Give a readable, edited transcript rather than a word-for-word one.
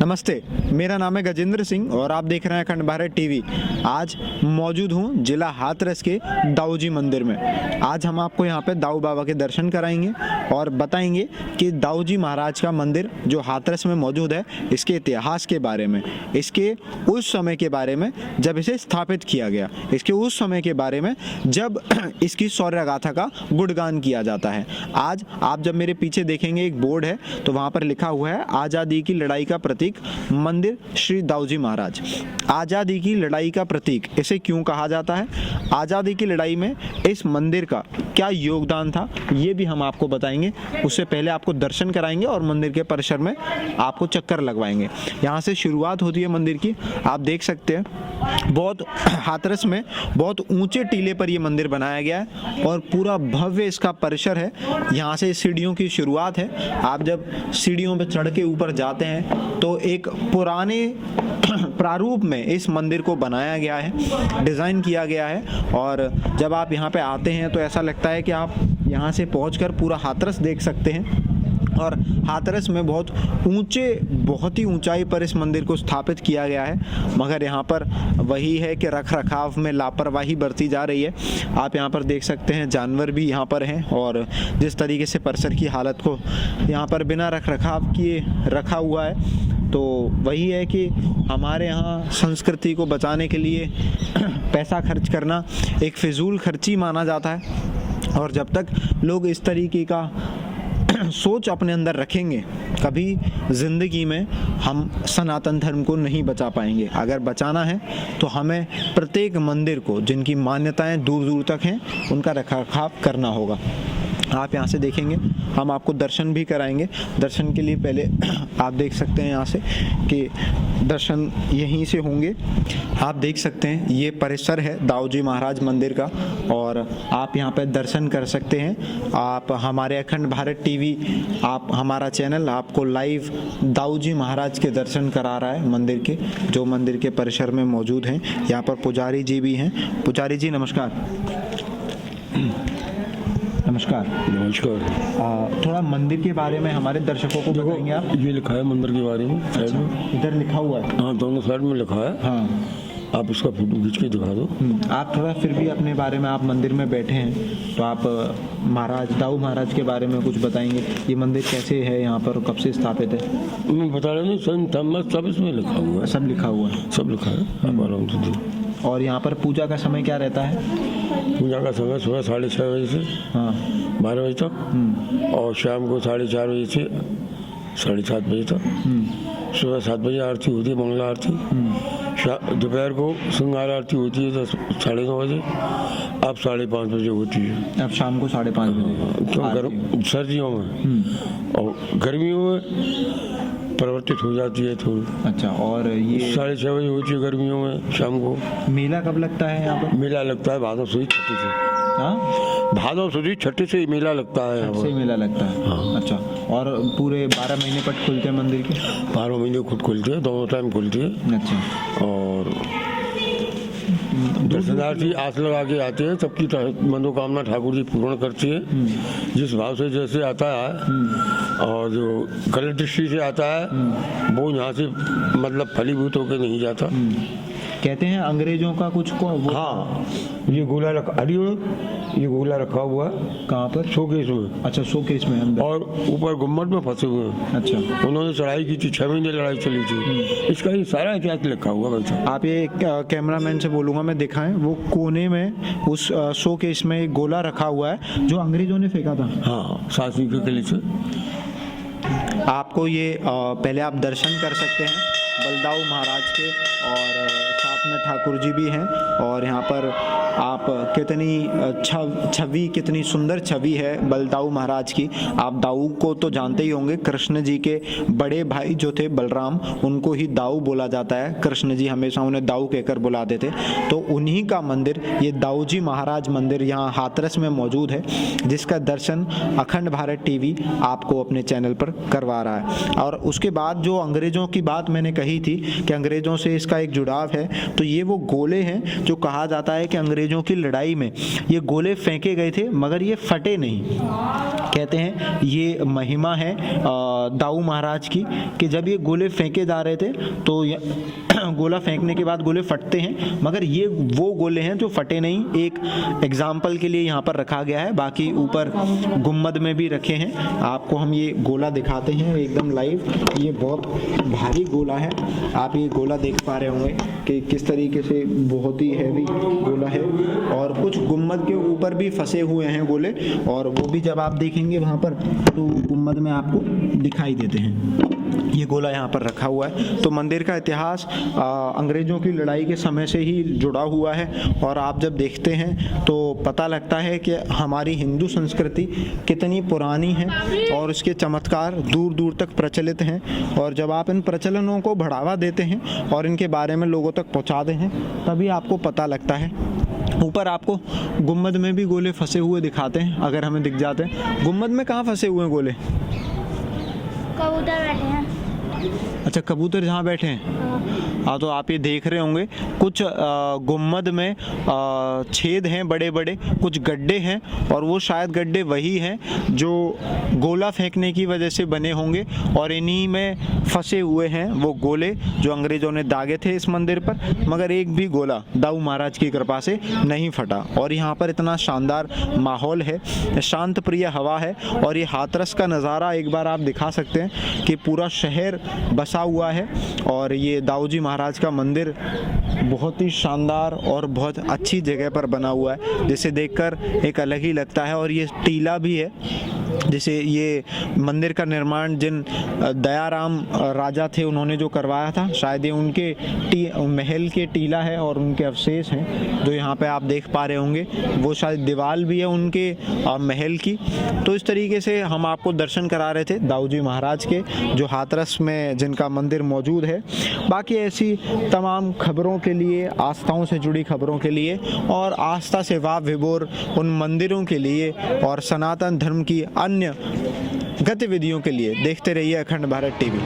नमस्ते, मेरा नाम है गजेंद्र सिंह और आप देख रहे हैं अखंड भारत टीवी। आज मौजूद हूँ जिला हाथरस के दाऊ जी मंदिर में। आज हम आपको यहाँ पे दाऊ बाबा के दर्शन कराएंगे और बताएंगे कि दाऊ जी महाराज का मंदिर जो हाथरस में मौजूद है, इसके इतिहास के बारे में, इसके उस समय के बारे में जब इसे स्थापित किया गया, इसके उस समय के बारे में जब इसकी शौर्य गाथा का गुणगान किया जाता है। आज आप जब मेरे पीछे देखेंगे एक बोर्ड है तो वहाँ पर लिखा हुआ है आज़ादी की लड़ाई का प्रतीक मंदिर श्री दाऊ जी महाराज। आज़ादी की लड़ाई का प्रतीक इसे क्यों कहा जाता है, आज़ादी की लड़ाई में इस मंदिर का क्या योगदान था, ये भी हम आपको बताएंगे। उससे पहले आपको दर्शन कराएंगे और मंदिर के परिसर में आपको चक्कर लगवाएंगे। यहाँ से शुरुआत होती है मंदिर की, आप देख सकते हैं। बहुत हाथरस में बहुत ऊंचे टीले पर ये मंदिर बनाया गया है और पूरा भव्य इसका परिसर है। यहाँ से सीढ़ियों की शुरुआत है। आप जब सीढ़ियों पर चढ़ के ऊपर जाते हैं तो एक पुराने प्रारूप में इस मंदिर को बनाया गया है, डिज़ाइन किया गया है। और जब आप यहाँ पे आते हैं तो ऐसा लगता है कि आप यहाँ से पहुँचकर पूरा हाथरस देख सकते हैं। और हाथरस में बहुत ही ऊंचाई पर इस मंदिर को स्थापित किया गया है, मगर यहाँ पर वही है कि रख रखाव में लापरवाही बरती जा रही है। आप यहाँ पर देख सकते हैं जानवर भी यहाँ पर हैं और जिस तरीके से परिसर की हालत को यहाँ पर बिना रख रखाव किए रखा हुआ है, तो वही है कि हमारे यहाँ संस्कृति को बचाने के लिए पैसा खर्च करना एक फिजूल खर्ची माना जाता है। और जब तक लोग इस तरीके का सोच अपने अंदर रखेंगे, कभी ज़िंदगी में हम सनातन धर्म को नहीं बचा पाएंगे। अगर बचाना है तो हमें प्रत्येक मंदिर को, जिनकी मान्यताएं दूर दूर तक हैं, उनका रखरखाव करना होगा। आप यहाँ से देखेंगे, हम आपको दर्शन भी कराएंगे। दर्शन के लिए पहले आप देख सकते हैं यहाँ से कि दर्शन यहीं से होंगे। आप देख सकते हैं ये परिसर है दाऊ जी महाराज मंदिर का और आप यहाँ पर दर्शन कर सकते हैं। आप हमारे अखंड भारत टीवी, आप हमारा चैनल आपको लाइव दाऊ जी महाराज के दर्शन करा रहा है मंदिर के, जो मंदिर के परिसर में मौजूद हैं। यहाँ पर पुजारी जी भी हैं। पुजारी जी नमस्कार। नमस्कार। नमस्कार। थोड़ा मंदिर के बारे में हमारे दर्शकों को बताएंगे आप? ये लिखा है मंदिर के बारे में साइड में, इधर लिखा हुआ है। हाँ, दोनों साइड में लिखा है। हाँ, आप इसका फोटो खींच के दिखा दो। आप थोड़ा फिर भी अपने बारे में, आप मंदिर में बैठे हैं तो आप महाराज दाऊ महाराज के बारे में कुछ बताएंगे। ये मंदिर कैसे है, यहाँ पर कब से स्थापित है? मैं बता रहा हूँ, सब इसमें लिखा हुआ है। सब लिखा हुआ है। सब लिखा है। आप आराम से देखो। और यहाँ पर पूजा का समय क्या रहता है? पूजा का समय सुबह 6:30 बजे से हाँ 12 बजे तक और शाम को 4:30 बजे से 7:30 बजे तक। सुबह 7 बजे आरती होती है, मंगला आरती। दोपहर को श्रृंगार आरती होती है 9:30 बजे। अब 5:30 बजे होती है। अब शाम को 5:30 बजे। क्यों सर्दियों में और गर्मियों में परिवर्तित हो जाती है थोड़ी। अच्छा, और ये 6:30 बजे होती है गर्मियों में शाम को। मेला कब लगता है यहाँ पर? मेला लगता है भादव सुदी छठी से। हाँ, भादव सुदी छठी से मेला लगता है यहाँ से पर। मेला लगता है। हाँ। अच्छा, और पूरे 12 महीने पट खुलते हैं मंदिर के? 12 महीने खुद खुलती है, दोनों टाइम खुलती है। अच्छा, और दर्शनार्थी आस लगा के आते हैं, सबकी मनोकामना ठाकुर जी पूर्ण करती है। जिस भाव से जैसे आता है और जो गलत दृष्टि से आता है वो यहाँ से मतलब फलीभूत होकर नहीं जाता। कहते हैं अंग्रेजों का कुछ को हाँ, ये गोला रखा, ये गोला रखा हुआ है। कहाँ पर? शोकेस में। अच्छा, शोकेस में अंदर। और ऊपर गुम्मट में फंसे हुए हैं। अच्छा, उन्होंने चढ़ाई की थी, 6 महीने लड़ाई चली थी। इसका ये सारा इतिहास लिखा हुआ वैसे। आप ये कैमरामैन से बोलूँगा मैं, दिखाएं वो कोने में उस शोकेस में एक गोला रखा हुआ है जो अंग्रेजों ने फेंका था। हाँ, सासी के किले से। आपको ये पहले आप दर्शन कर सकते हैं बलदाऊ महाराज के, और साथ में ठाकुर जी भी हैं। और यहाँ पर आप कितनी छवि, कितनी सुंदर छवि है बलदाऊ महाराज की। आप दाऊ को तो जानते ही होंगे, कृष्ण जी के बड़े भाई जो थे बलराम, उनको ही दाऊ बोला जाता है। कृष्ण जी हमेशा उन्हें दाऊ कहकर बुलाते थे। तो उन्हीं का मंदिर, ये दाऊ जी महाराज मंदिर यहाँ हाथरस में मौजूद है, जिसका दर्शन अखंड भारत टीवी आपको अपने चैनल पर करवा रहा है। और उसके बाद जो अंग्रेजों की बात मैंने कही थी कि अंग्रेजों से इसका एक जुड़ाव है, तो ये वो गोले हैं जो कहा जाता है कि अंग्रेज अंग्रेजों की लड़ाई में ये गोले फेंके गए थे मगर ये फटे नहीं। कहते हैं ये महिमा है दाऊ महाराज की कि जब ये गोले फेंके जा रहे थे तो गोला फेंकने के बाद गोले फटते हैं, मगर ये वो गोले हैं जो फटे नहीं। एक एग्जाम्पल के लिए यहाँ पर रखा गया है, बाकी ऊपर गुम्बद में भी रखे हैं। आपको हम ये गोला दिखाते हैं एकदम लाइव। ये बहुत भारी गोला है, आप ये गोला देख पा रहे होंगे कि किस तरीके से बहुत ही हैवी गोला है। और कुछ गुम्बद के ऊपर भी फंसे हुए हैं गोले, और वो भी जब आप देखेंगे वहाँ पर तो गुम्बद में आपको दिखाई देते हैं। ये गोला यहाँ पर रखा हुआ है। तो मंदिर का इतिहास अंग्रेज़ों की लड़ाई के समय से ही जुड़ा हुआ है, और आप जब देखते हैं तो पता लगता है कि हमारी हिंदू संस्कृति कितनी पुरानी है और इसके चमत्कार दूर दूर तक प्रचलित हैं। और जब आप इन प्रचलनों को बढ़ावा देते हैं और इनके बारे में लोगों तक पहुँचाते हैं तभी आपको पता लगता है। ऊपर आपको गुम्बद में भी गोले फंसे हुए दिखाते हैं, अगर हमें दिख जाते हैं। गुम्बद में कहाँ फंसे हुए हैं गोले? कबूतर बैठे हैं। अच्छा, कबूतर जहाँ बैठे हैं। हाँ, तो आप ये देख रहे होंगे कुछ गुम्बद में छेद हैं बड़े बड़े, कुछ गड्ढे हैं, और वो शायद गड्ढे वही हैं जो गोला फेंकने की वजह से बने होंगे, और इन्हीं में फंसे हुए हैं वो गोले जो अंग्रेज़ों ने दागे थे इस मंदिर पर। मगर एक भी गोला दाऊ महाराज की कृपा से नहीं फटा। और यहाँ पर इतना शानदार माहौल है, शांत प्रिय हवा है, और ये हाथरस का नज़ारा एक बार आप दिखा सकते हैं कि पूरा शहर बसा हुआ है। और ये दाऊ जी महाराज का मंदिर बहुत ही शानदार और बहुत अच्छी जगह पर बना हुआ है, जिसे देखकर एक अलग ही लगता है। और ये टीला भी है, जैसे ये मंदिर का निर्माण जिन दयाराम राजा थे उन्होंने जो करवाया था, शायद ये उनके महल के टीला है और उनके अवशेष हैं जो यहाँ पे आप देख पा रहे होंगे। वो शायद दीवाल भी है उनके महल की। तो इस तरीके से हम आपको दर्शन करा रहे थे दाऊ जी महाराज के, जो हाथरस में जिनका मंदिर मौजूद है। बाकी ऐसी तमाम खबरों के लिए, आस्थाओं से जुड़ी खबरों के लिए और आस्था से वाह विभोर उन मंदिरों के लिए और सनातन धर्म की अन्य गतिविधियों के लिए देखते रहिए अखंड भारत टीवी।